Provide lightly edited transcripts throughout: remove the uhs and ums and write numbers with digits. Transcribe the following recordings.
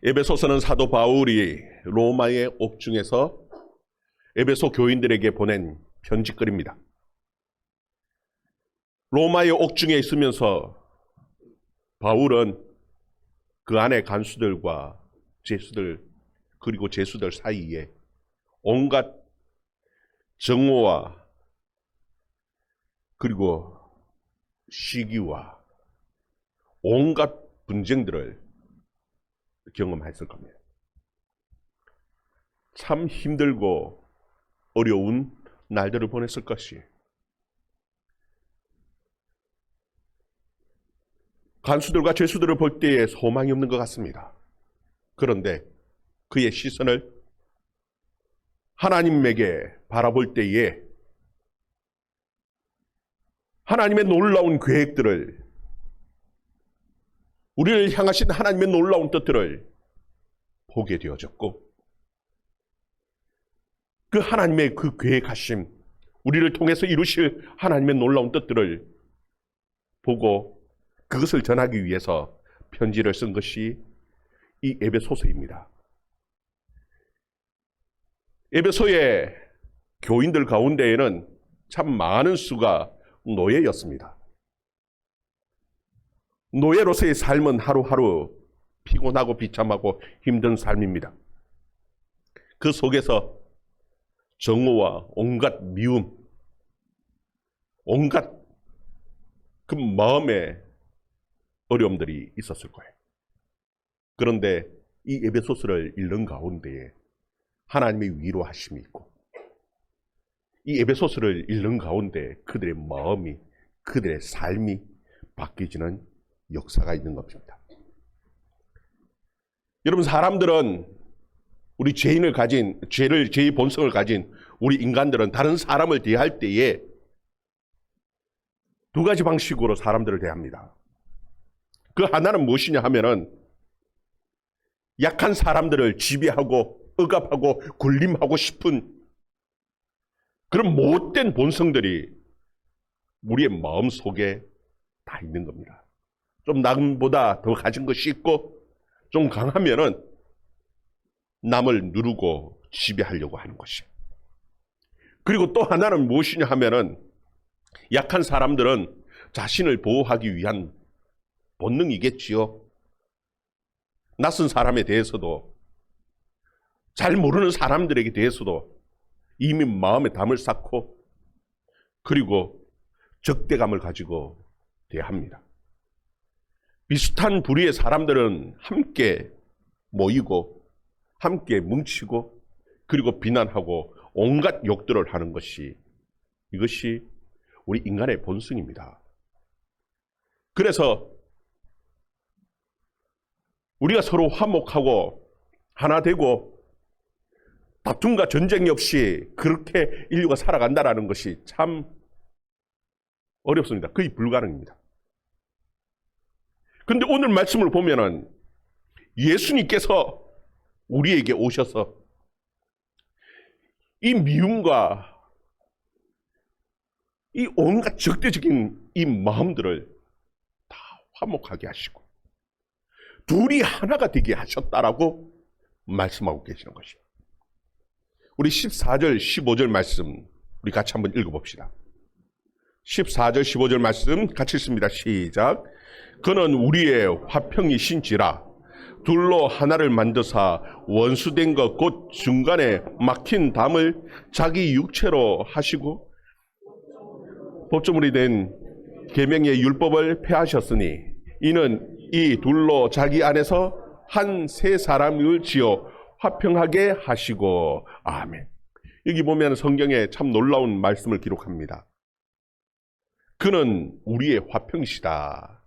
에베소서는 사도 바울이 로마의 옥중에서 에베소 교인들에게 보낸 편지글입니다. 로마의 옥중에 있으면서 바울은 그 안에 간수들과 죄수들 그리고 죄수들 사이에 온갖 정오와 그리고 시기와 온갖 분쟁들을 경험했을 겁니다. 참 힘들고 어려운 날들을 보냈을 것이. 간수들과 죄수들을 볼 때에 소망이 없는 것 같습니다. 그런데 그의 시선을 하나님에게 바라볼 때에 하나님의 놀라운 계획들을, 우리를 향하신 하나님의 놀라운 뜻들을 보게 되어졌고, 그 하나님의 그 계획하심, 우리를 통해서 이루실 하나님의 놀라운 뜻들을 보고 그것을 전하기 위해서 편지를 쓴 것이 이 에베소서입니다. 에베소의 교인들 가운데에는 참 많은 수가 노예였습니다. 노예로서의 삶은 하루하루 피곤하고 비참하고 힘든 삶입니다. 그 속에서 정오와 온갖 미움, 온갖 그 마음의 어려움들이 있었을 거예요. 그런데 이 에베소서를 읽는 가운데에 하나님의 위로하심이 있고, 이 에베소서를 읽는 가운데 그들의 마음이, 그들의 삶이 바뀌어지는 역사가 있는 겁니다. 여러분, 사람들은 우리 죄의 본성을 가진 우리 인간들은 다른 사람을 대할 때에 두 가지 방식으로 사람들을 대합니다. 그 하나는 무엇이냐 하면은 약한 사람들을 지배하고 억압하고 군림하고 싶은 그런 못된 본성들이 우리의 마음 속에 다 있는 겁니다. 좀 남보다 더 가진 것이 있고 좀 강하면은 남을 누르고 지배하려고 하는 것이. 그리고 또 하나는 무엇이냐 하면은 약한 사람들은 자신을 보호하기 위한 본능이겠지요. 낯선 사람에 대해서도, 잘 모르는 사람들에게 대해서도 이미 마음에 담을 쌓고 그리고 적대감을 가지고 대합니다. 비슷한 부류의 사람들은 함께 모이고 함께 뭉치고 그리고 비난하고 온갖 욕들을 하는 것이, 이것이 우리 인간의 본성입니다. 그래서 우리가 서로 화목하고 하나 되고 다툼과 전쟁이 없이 그렇게 인류가 살아간다는 것이 참 어렵습니다. 거의 불가능입니다. 그런데 오늘 말씀을 보면은 예수님께서 우리에게 오셔서 이 미움과 이 온갖 적대적인 이 마음들을 다 화목하게 하시고 둘이 하나가 되게 하셨다라고 말씀하고 계시는 것이에요. 우리 14절, 15절 말씀 우리 같이 한번 읽어봅시다. 14절, 15절 말씀 같이 읽습니다. 시작. 그는 우리의 화평이신지라 둘로 하나를 만드사 원수된 것 곧 중간에 막힌 담을 자기 육체로 하시고 법조물이 된 계명의 율법을 폐하셨으니 이는 이 둘로 자기 안에서 한 세 사람을 지어 화평하게 하시고. 아멘. 여기 보면 성경에 참 놀라운 말씀을 기록합니다. 그는 우리의 화평이시다.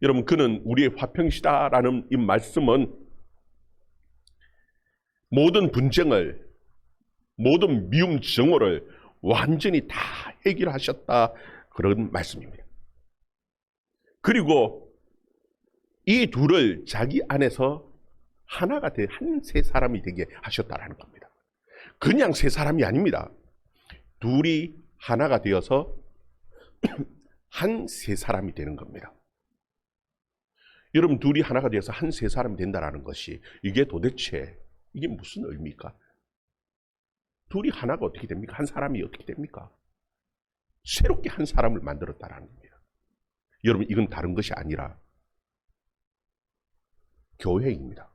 여러분, 그는 우리의 화평이시다라는 이 말씀은 모든 분쟁을, 모든 미움 정오를 완전히 다 해결하셨다, 그런 말씀입니다. 그리고 이 둘을 자기 안에서 하나가 돼 한 세 사람이 되게 하셨다라는 겁니다. 그냥 세 사람이 아닙니다. 둘이 하나가 되어서 한 세 사람이 되는 겁니다. 여러분 둘이 하나가 되어서 한 세 사람이 된다는 것이 이게 도대체 이게 무슨 의미입니까? 둘이 하나가 어떻게 됩니까? 한 사람이 어떻게 됩니까? 새롭게 한 사람을 만들었다라는 겁니다. 여러분 이건 다른 것이 아니라 교회입니다.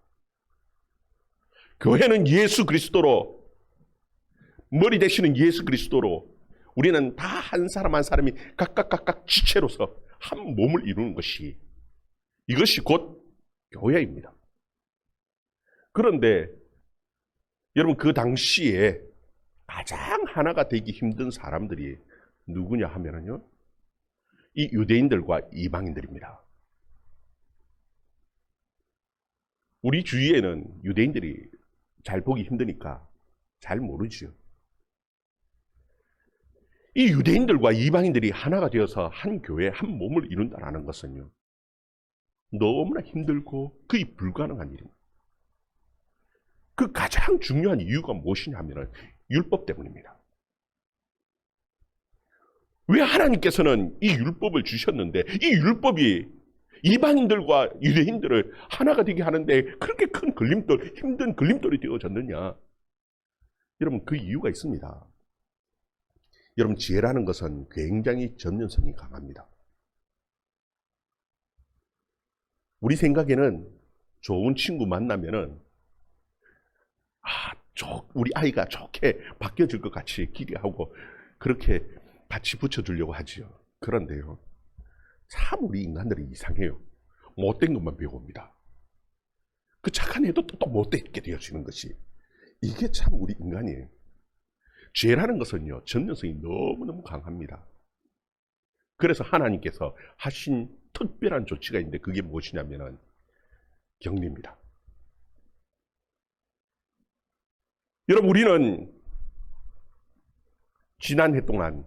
교회는 예수 그리스도로, 머리 되시는 예수 그리스도로 우리는 다 한 사람 한 사람이 각각 지체로서 한 몸을 이루는 것이, 이것이 곧 교회입니다. 그런데 여러분 그 당시에 가장 하나가 되기 힘든 사람들이 누구냐 하면은요, 이 유대인들과 이방인들입니다. 우리 주위에는 유대인들이 잘 보기 힘드니까 잘 모르죠. 이 유대인들과 이방인들이 하나가 되어서 한 교회, 한 몸을 이룬다는 것은요, 너무나 힘들고 거의 불가능한 일입니다. 그 가장 중요한 이유가 무엇이냐면 율법 때문입니다. 왜 하나님께서는 이 율법을 주셨는데 이 율법이 이방인들과 유대인들을 하나가 되게 하는데 그렇게 큰 걸림돌, 힘든 걸림돌이 되어졌느냐? 여러분 그 이유가 있습니다. 여러분 지혜라는 것은 굉장히 전면성이 강합니다. 우리 생각에는 좋은 친구 만나면은 우리 아이가 좋게 바뀌어질 것 같이 기대하고 그렇게 같이 붙여주려고 하지요. 그런데요, 참 우리 인간들이 이상해요. 못된 것만 배웁니다. 그 착한 애도 또 못되게 되어지는 것이, 이게 참 우리 인간이에요. 죄라는 것은요, 전면성이 너무너무 강합니다. 그래서 하나님께서 하신 특별한 조치가 있는데 그게 무엇이냐면은 격리입니다. 여러분 우리는 지난 해 동안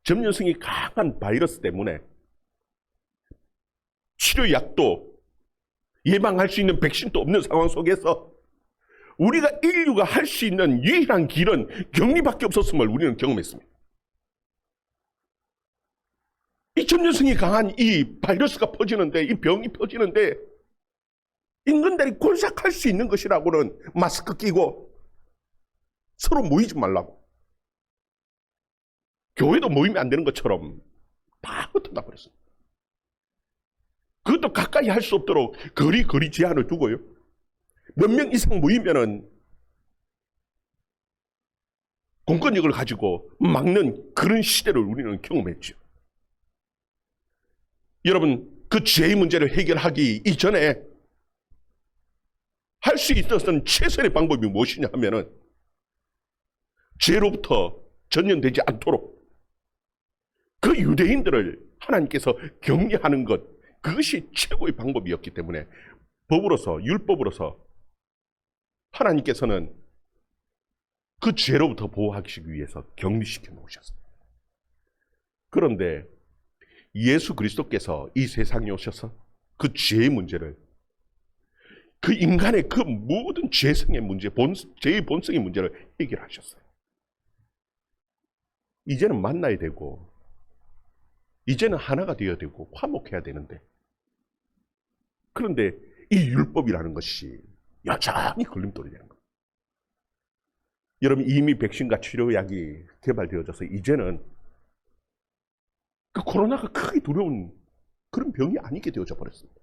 전면성이 강한 바이러스 때문에 치료약도 예방할 수 있는 백신도 없는 상황 속에서 우리가 인류가 할 수 있는 유일한 길은 격리밖에 없었음을 우리는 경험했습니다. 이 전염성이 강한 이 바이러스가 퍼지는데, 이 병이 퍼지는데 인간들이 곤삭할 수 있는 것이라고는 마스크 끼고 서로 모이지 말라고, 교회도 모이면 안 되는 것처럼 다 흩어져 버렸습니다. 그것도 가까이 할 수 없도록 거리 제한을 두고요, 몇 명 이상 모이면은 공권력을 가지고 막는 그런 시대를 우리는 경험했죠. 여러분 그 죄의 문제를 해결하기 이전에 할 수 있었던 최선의 방법이 무엇이냐 하면은 죄로부터 전염되지 않도록 그 유대인들을 하나님께서 격리하는 것, 그것이 최고의 방법이었기 때문에 법으로서, 율법으로서 하나님께서는 그 죄로부터 보호하기 위해서 격리시켜 놓으셨어요. 그런데 예수 그리스도께서 이 세상에 오셔서 그 죄의 문제를, 그 인간의 그 모든 죄성의 문제, 죄의 본성의 문제를 해결하셨어요. 이제는 만나야 되고, 이제는 하나가 되어야 되고, 화목해야 되는데, 그런데 이 율법이라는 것이 여전히 걸림돌이 되는 거예요. 여러분 이미 백신과 치료약이 개발되어져서 이제는 그 코로나가 크게 두려운 그런 병이 아니게 되어져 버렸습니다.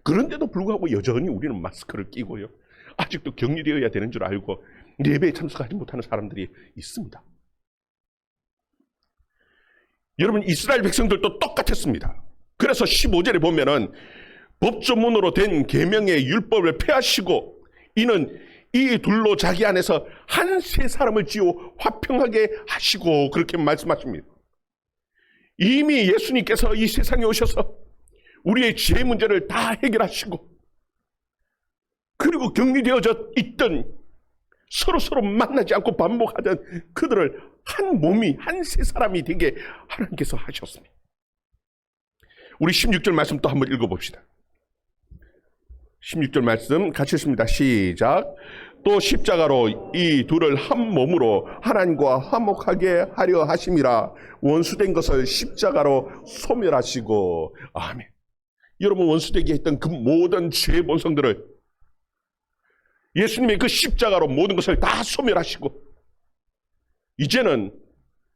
그런데도 불구하고 여전히 우리는 마스크를 끼고요, 아직도 격리되어야 되는 줄 알고 예배에 참석하지 못하는 사람들이 있습니다. 여러분 이스라엘 백성들도 똑같았습니다. 그래서 15절에 보면은 법조문으로 된 계명의 율법을 폐하시고 이는 이 둘로 자기 안에서 한 세 사람을 지어 화평하게 하시고, 그렇게 말씀하십니다. 이미 예수님께서 이 세상에 오셔서 우리의 죄 문제를 다 해결하시고, 그리고 격리되어져 있던 서로 만나지 않고 반복하던 그들을 한 몸이, 한 세 사람이 되게 하나님께서 하셨습니다. 우리 16절 말씀 또 한번 읽어봅시다. 16절 말씀 같이 읽습니다. 시작. 또 십자가로 이 둘을 한 몸으로 하나님과 화목하게 하려 하심이라. 원수된 것을 십자가로 소멸하시고. 아멘. 여러분 원수되게 했던 그 모든 죄의 본성들을 예수님의 그 십자가로 모든 것을 다 소멸하시고 이제는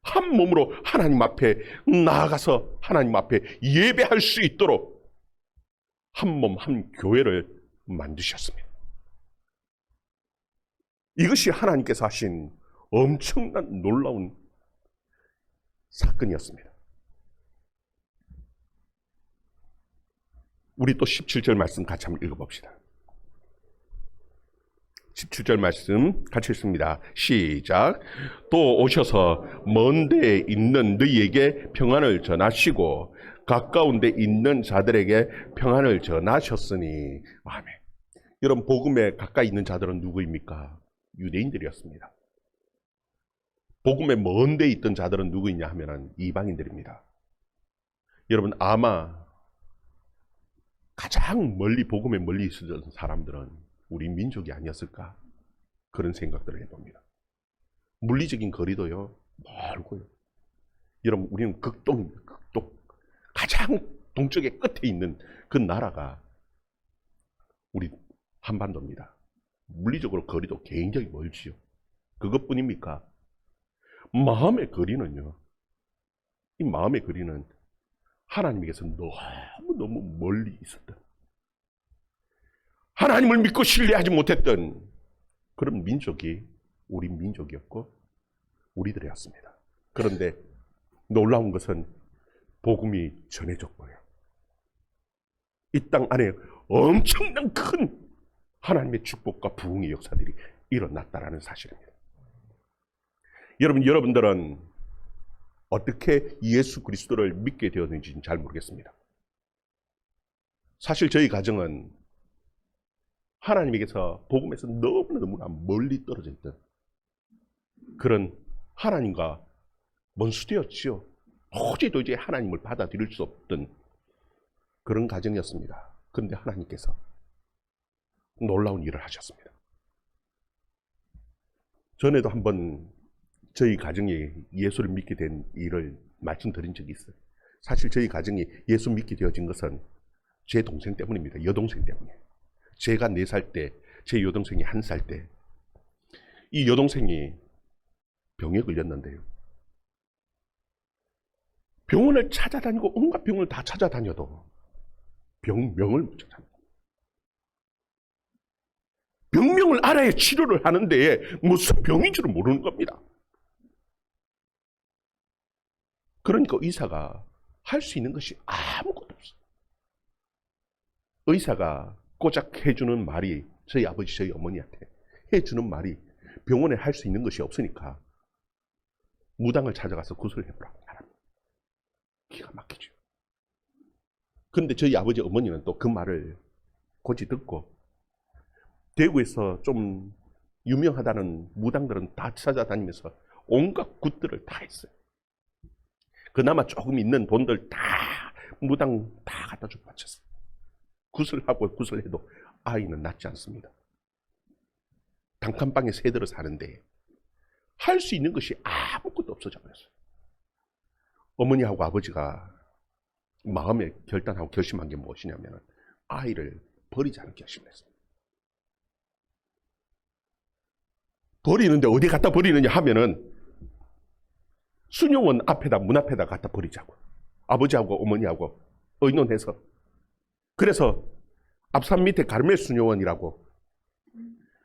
한 몸으로 하나님 앞에 나아가서 하나님 앞에 예배할 수 있도록 한 몸 한 교회를 만드셨습니다. 이것이 하나님께서 하신 엄청난 놀라운 사건이었습니다. 우리 또 17절 말씀 같이 한번 읽어봅시다. 17절 말씀 같이 읽습니다. 시작. 또 오셔서 먼 데에 있는 너희에게 평안을 전하시고 가까운 데 있는 자들에게 평안을 전하셨으니. 아멘. 여러분 복음에 가까이 있는 자들은 누구입니까? 유대인들이었습니다. 복음에 먼 데 있던 자들은 누구이냐 하면 이방인들입니다. 여러분 아마 가장 멀리 복음에 멀리 있었던 사람들은 우리 민족이 아니었을까? 그런 생각들을 해봅니다. 물리적인 거리도요 멀고요. 여러분 우리는 극동입니다. 극동. 가장 동쪽의 끝에 있는 그 나라가 우리 한반도입니다. 물리적으로 거리도 굉장히 멀지요. 그것뿐입니까? 마음의 거리는요. 이 마음의 거리는 하나님에게서 너무너무 멀리 있었던, 하나님을 믿고 신뢰하지 못했던 그런 민족이 우리 민족이었고 우리들이었습니다. 그런데 놀라운 것은 복음이 전해졌고요. 이 땅 안에 엄청난 큰 하나님의 축복과 부흥의 역사들이 일어났다라는 사실입니다. 여러분들은 어떻게 예수 그리스도를 믿게 되었는지는 잘 모르겠습니다. 사실 저희 가정은 하나님에게서 복음에서 너무나 멀리 떨어져 있던 그런 하나님과 먼수되었지요. 도저히 하나님을 받아들일 수 없던 그런 가정이었습니다. 그런데 하나님께서 놀라운 일을 하셨습니다. 전에도 한번 저희 가정이 예수를 믿게 된 일을 말씀드린 적이 있어요. 사실 저희 가정이 예수 믿게 되어진 것은 제 동생 때문입니다. 여동생 때문에. 제가 4살 때, 제 여동생이 1살 때, 이 여동생이 병에 걸렸는데요. 병원을 찾아다니고 온갖 병을 다 찾아다녀도 병명을 못 찾아요. 병명을 알아야 치료를 하는데 무슨 병인 줄을 모르는 겁니다. 그러니까 의사가 할 수 있는 것이 아무것도 없어요. 의사가 고작 해주는 말이, 저희 아버지, 저희 어머니한테 해주는 말이 병원에 할 수 있는 것이 없으니까 무당을 찾아가서 구슬해보라고 말합니다. 기가 막히죠. 그런데 저희 아버지, 어머니는 또 그 말을 곧이 듣고 대구에서 좀 유명하다는 무당들은 다 찾아다니면서 온갖 굿들을 다 했어요. 그나마 조금 있는 돈들 다 무당 다 갖다 주고 바쳤어요. 구슬하고 구슬해도 아이는 낫지 않습니다. 단칸방에 새들어 사는데 할 수 있는 것이 아무것도 없어져 버렸어요. 어머니하고 아버지가 마음에 결단하고 결심한 게 무엇이냐면 아이를 버리자는 결심을 했습니다. 버리는데 어디 갖다 버리느냐 하면은 수녀원 앞에다, 문 앞에다 갖다 버리자고. 아버지하고 어머니하고 의논해서. 그래서 앞산 밑에 가르멜 수녀원이라고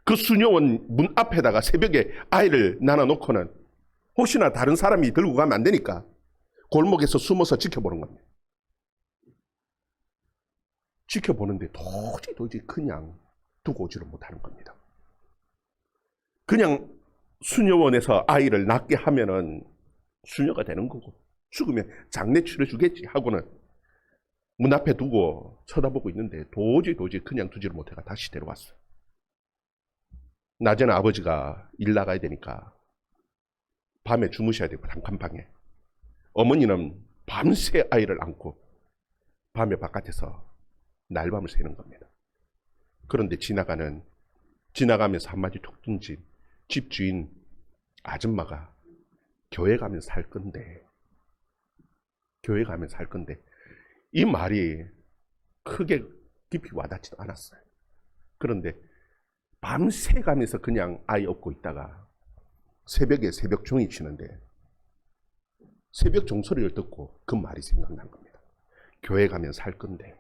그 수녀원 문 앞에다가 새벽에 아이를 놔놓고는 혹시나 다른 사람이 들고 가면 안 되니까 골목에서 숨어서 지켜보는 겁니다. 지켜보는데 도저히 그냥 두고 오지를 못하는 겁니다. 그냥 수녀원에서 아이를 낳게 하면은 수녀가 되는 거고 죽으면 장례 치러주겠지 하고는 문 앞에 두고 쳐다보고 있는데 도저히 그냥 두지를 못해가 다시 데려왔어요. 낮에는 아버지가 일 나가야 되니까 밤에 주무셔야 되고 단칸방에, 어머니는 밤새 아이를 안고 밤에 바깥에서 날밤을 새는 겁니다. 그런데 지나가면서 한마디 툭 던진 집주인 아줌마가 교회 가면 살 건데 이 말이 크게 깊이 와닿지도 않았어요. 그런데 밤새 가면서 그냥 아이 업고 있다가 새벽에 새벽 종이 치는데 새벽 종소리를 듣고 그 말이 생각난 겁니다. 교회 가면 살 건데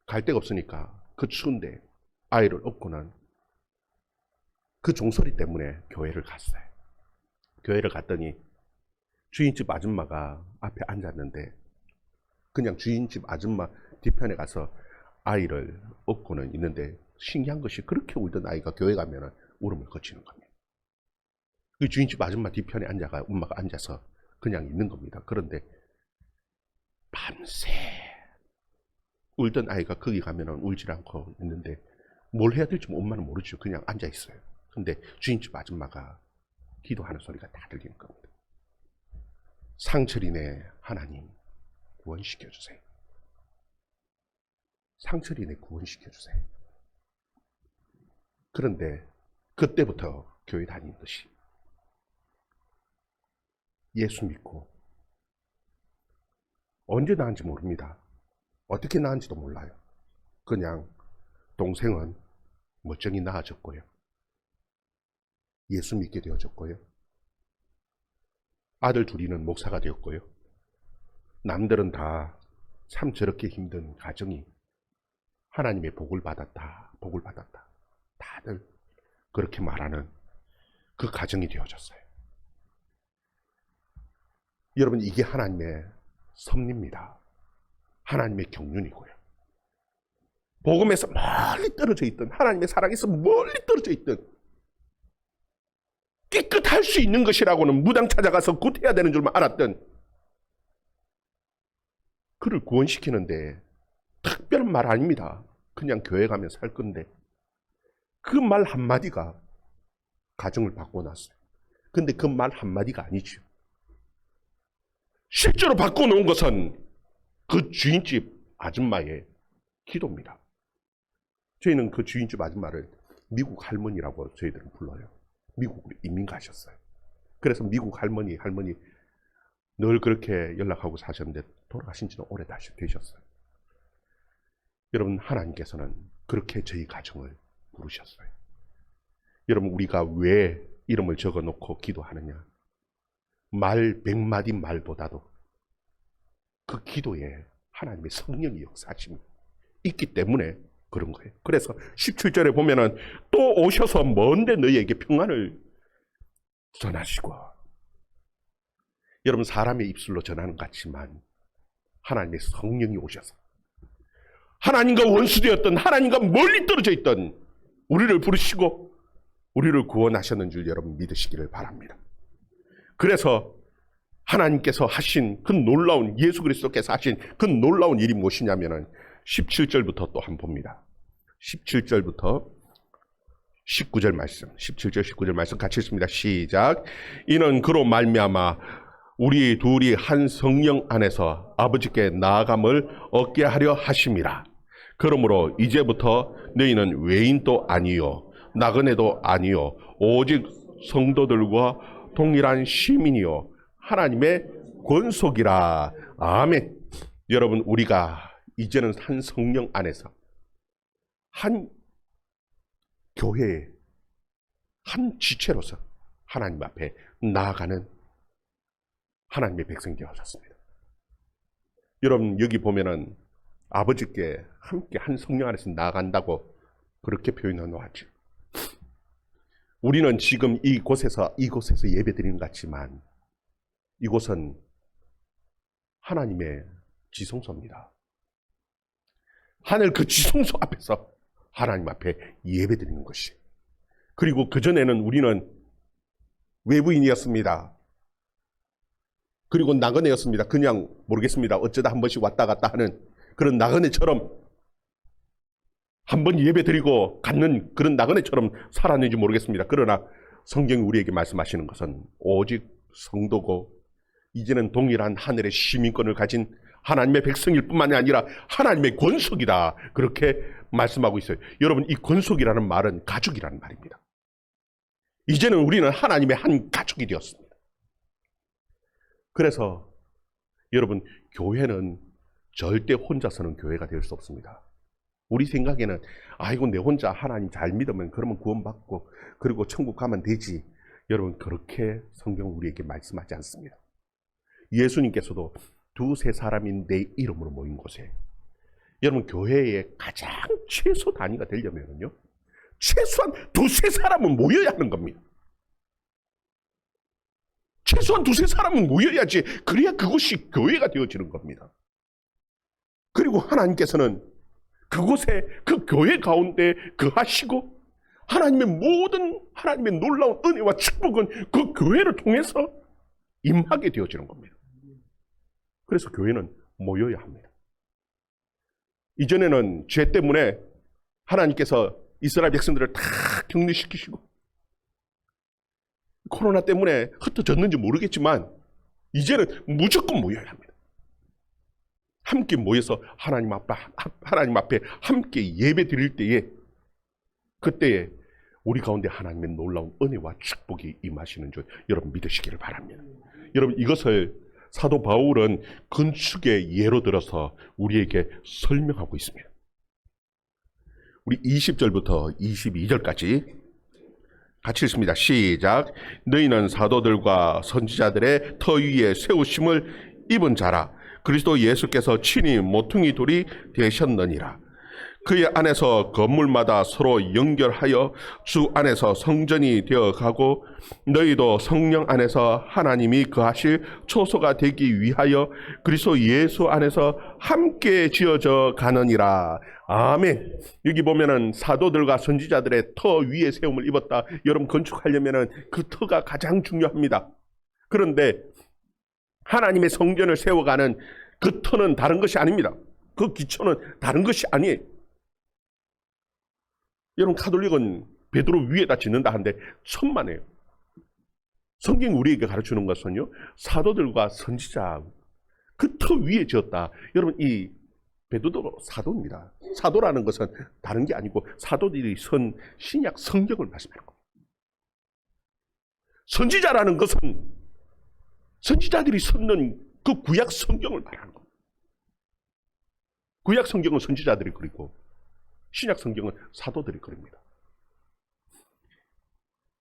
갈 데가 없으니까 그 추운데 아이를 업고는 그 종소리 때문에 교회를 갔어요. 교회를 갔더니 주인집 아줌마가 앞에 앉았는데 그냥 주인집 아줌마 뒤편에 가서 아이를 업고는 있는데 신기한 것이 그렇게 울던 아이가 교회 가면 울음을 거치는 겁니다. 그 주인집 아줌마 뒤편에 앉아가 엄마가 앉아서 그냥 있는 겁니다. 그런데 밤새 울던 아이가 거기 가면 울지 않고 있는데 뭘 해야 될지 엄마는 모르죠. 그냥 앉아 있어요. 근데 주인집 아줌마가 기도하는 소리가 다 들리는 겁니다. 상철이네 하나님 구원시켜주세요. 상철이네 구원시켜주세요. 그런데 그때부터 교회 다니는 것이 예수 믿고 언제 나은지 모릅니다. 어떻게 나은지도 몰라요. 그냥 동생은 멀쩡히 나아졌고요. 예수 믿게 되어졌고요. 아들 둘이는 목사가 되었고요. 남들은 다 참 저렇게 힘든 가정이 하나님의 복을 받았다. 복을 받았다. 다들 그렇게 말하는 그 가정이 되어졌어요. 여러분 이게 하나님의 섭리입니다. 하나님의 경륜이고요. 복음에서 멀리 떨어져 있던 하나님의 사랑에서 멀리 떨어져 있던 깨끗할 수 있는 것이라고는 무당 찾아가서 굿해야 되는 줄만 알았던 그를 구원시키는데 특별한 말 아닙니다. 그냥 교회 가면 살 건데 그 말 한마디가 가정을 바꿔놨어요. 근데 그 말 한마디가 아니죠. 실제로 바꿔놓은 것은 그 주인집 아줌마의 기도입니다. 저희는 그 주인집 아줌마를 미국 할머니라고 저희들은 불러요. 미국으로 이민 가셨어요. 그래서 미국 할머니 늘 그렇게 연락하고 사셨는데 돌아가신 지는 오래되셨어요. 여러분 하나님께서는 그렇게 저희 가정을 부르셨어요. 여러분 우리가 왜 이름을 적어놓고 기도하느냐? 말 100마디 말보다도 그 기도에 하나님의 성령의 역사심이 있기 때문에 그런 거예요. 그래서 17절에 보면은 또 오셔서 먼데 너희에게 평안을 전하시고 여러분 사람의 입술로 전하는 것 같지만 하나님의 성령이 오셔서 하나님과 원수되었던 하나님과 멀리 떨어져 있던 우리를 부르시고 우리를 구원하셨는 줄 여러분 믿으시기를 바랍니다. 그래서 하나님께서 하신 그 놀라운 예수 그리스도께서 하신 그 놀라운 일이 무엇이냐면은 17절부터 또 한번 봅니다. 17절부터 19절 말씀, 17절 19절 말씀 같이 읽습니다. 시작. 이는 그로 말미암아 우리 둘이 한 성령 안에서 아버지께 나아감을 얻게 하려 하심이라. 그러므로 이제부터 너희는 외인도 아니요 나그네도 아니요 오직 성도들과 동일한 시민이요 하나님의 권속이라. 아멘. 여러분 우리가 이제는 한 성령 안에서 한 교회의 한 지체로서 하나님 앞에 나아가는 하나님의 백성이 되어졌습니다. 여러분 여기 보면은 아버지께 함께 한 성령 안에서 나아간다고 그렇게 표현해 놓았죠. 우리는 지금 이곳에서 예배드리는 것 같지만 이곳은 하나님의 지성소입니다. 하늘 그 지성소 앞에서 하나님 앞에 예배드리는 것이. 그리고 그전에는 우리는 외부인이었습니다. 그리고 나그네였습니다. 그냥 모르겠습니다. 어쩌다 한 번씩 왔다 갔다 하는 그런 나그네처럼 한 번 예배드리고 갖는 그런 나그네처럼 살았는지 모르겠습니다. 그러나 성경이 우리에게 말씀하시는 것은 오직 성도고 이제는 동일한 하늘의 시민권을 가진 하나님의 백성일 뿐만이 아니라 하나님의 권속이다. 그렇게 말씀하고 있어요. 여러분 이 권속이라는 말은 가족이라는 말입니다. 이제는 우리는 하나님의 한 가족이 되었습니다. 그래서 여러분 교회는 절대 혼자서는 교회가 될 수 없습니다. 우리 생각에는 아이고 내 혼자 하나님 잘 믿으면 그러면 구원받고 그리고 천국 가면 되지. 여러분 그렇게 성경 우리에게 말씀하지 않습니다. 예수님께서도 두세 사람인 내 이름으로 모인 곳에 여러분 교회의 가장 최소 단위가 되려면요 최소한 두세 사람은 모여야 하는 겁니다. 최소한 두세 사람은 모여야지 그래야 그곳이 교회가 되어지는 겁니다. 그리고 하나님께서는 그곳에 그 교회 가운데 거하시고 하나님의 놀라운 은혜와 축복은 그 교회를 통해서 임하게 되어지는 겁니다. 그래서 교회는 모여야 합니다. 이전에는 죄 때문에 하나님께서 이스라엘 백성들을 다 격리시키시고 코로나 때문에 흩어졌는지 모르겠지만 이제는 무조건 모여야 합니다. 함께 모여서 하나님 앞에 함께 예배 드릴 때에 그때에 우리 가운데 하나님의 놀라운 은혜와 축복이 임하시는 줄 여러분 믿으시기를 바랍니다. 여러분 이것을 사도 바울은 건축의 예로 들어서 우리에게 설명하고 있습니다. 우리 20절부터 22절까지 같이 읽습니다. 시작. 너희는 사도들과 선지자들의 터 위에 세우심을 입은 자라. 그리스도 예수께서 친히 모퉁이 돌이 되셨느니라. 그의 안에서 건물마다 서로 연결하여 주 안에서 성전이 되어가고 너희도 성령 안에서 하나님이 거하실 초소가 되기 위하여 그리스도 예수 안에서 함께 지어져 가느니라. 아멘. 여기 보면은 사도들과 선지자들의 터 위에 세움을 입었다. 여러분 건축하려면은 그 터가 가장 중요합니다. 그런데 하나님의 성전을 세워가는 그 터는 다른 것이 아닙니다. 그 기초는 다른 것이 아니에요. 여러분 가톨릭은 베드로 위에다 짓는다 하는데 천만에요. 성경이 우리에게 가르치는 것은요 사도들과 선지자 그 터 위에 지었다. 여러분 이 베드로 사도입니다. 사도라는 것은 다른 게 아니고 사도들이 쓴 신약 성경을 말씀하는 겁니다. 선지자라는 것은 선지자들이 썼는 그 구약 성경을 말하는 겁니다. 구약 성경은 선지자들이 그리고 신약 성경은 사도들이 그립니다.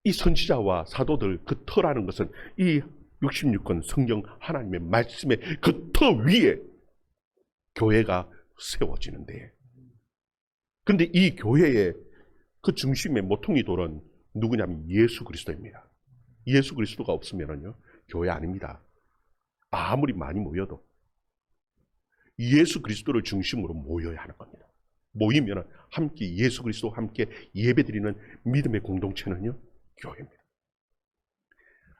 이 선지자와 사도들 그 터라는 것은 이 66권 성경 하나님의 말씀의 그 터 위에 교회가 세워지는데 그런데 이 교회의 그 중심의 모퉁이 돌은 누구냐면 예수 그리스도입니다. 예수 그리스도가 없으면요 교회 아닙니다. 아무리 많이 모여도 예수 그리스도를 중심으로 모여야 하는 겁니다. 모이면 함께 예수 그리스도와 함께 예배드리는 믿음의 공동체는요 교회입니다.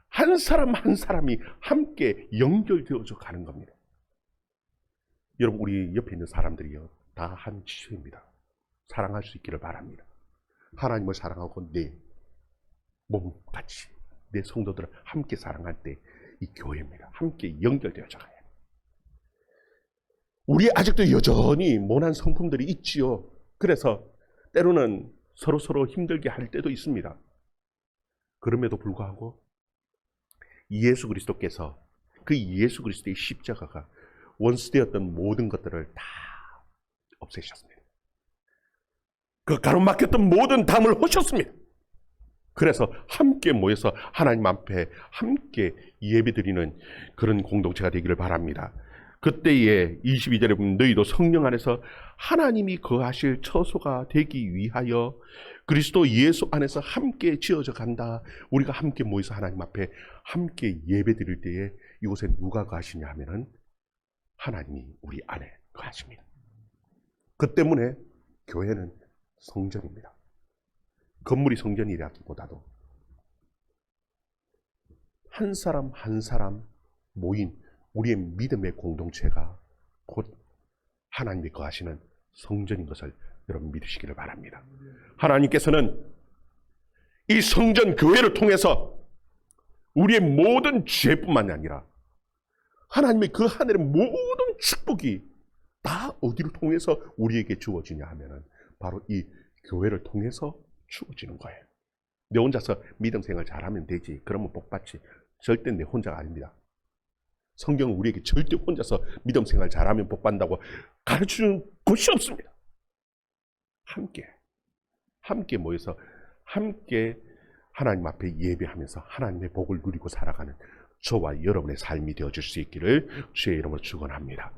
한 사람 한 사람이 함께 연결되어져 가는 겁니다. 여러분 우리 옆에 있는 사람들이요 다 한 지체입니다. 사랑할 수 있기를 바랍니다. 하나님을 사랑하고 내 몸같이 내 성도들을 함께 사랑할 때 이 교회입니다. 함께 연결되어져 가요. 우리 아직도 여전히 모난 성품들이 있지요. 그래서 때로는 서로 힘들게 할 때도 있습니다. 그럼에도 불구하고 예수 그리스도께서 그 예수 그리스도의 십자가가 원수되었던 모든 것들을 다 없애셨습니다. 그 가로막혔던 모든 담을 허셨습니다. 그래서 함께 모여서 하나님 앞에 함께 예배드리는 그런 공동체가 되기를 바랍니다. 그때에 22절에 보면 너희도 성령 안에서 하나님이 거하실 처소가 되기 위하여 그리스도 예수 안에서 함께 지어져 간다. 우리가 함께 모여서 하나님 앞에 함께 예배드릴 때에 이곳에 누가 거하시냐 하면은 하나님이 우리 안에 거하십니다. 그 때문에 교회는 성전입니다. 건물이 성전이라기보다도 한 사람 한 사람 모인 우리의 믿음의 공동체가 곧 하나님이 거하시는 성전인 것을 여러분 믿으시기를 바랍니다. 하나님께서는 이 성전 교회를 통해서 우리의 모든 죄뿐만이 아니라 하나님의 그 하늘의 모든 축복이 다 어디를 통해서 우리에게 주어지냐 하면은 바로 이 교회를 통해서 주어지는 거예요. 내 혼자서 믿음 생활 잘하면 되지. 그러면 복 받지. 절대 내 혼자가 아닙니다. 성경은 우리에게 절대 혼자서 믿음 생활 잘하면 복 받는다고 가르쳐주는 곳이 없습니다. 함께 모여서 함께 하나님 앞에 예배하면서 하나님의 복을 누리고 살아가는 저와 여러분의 삶이 되어줄 수 있기를 주의 이름으로 축원합니다.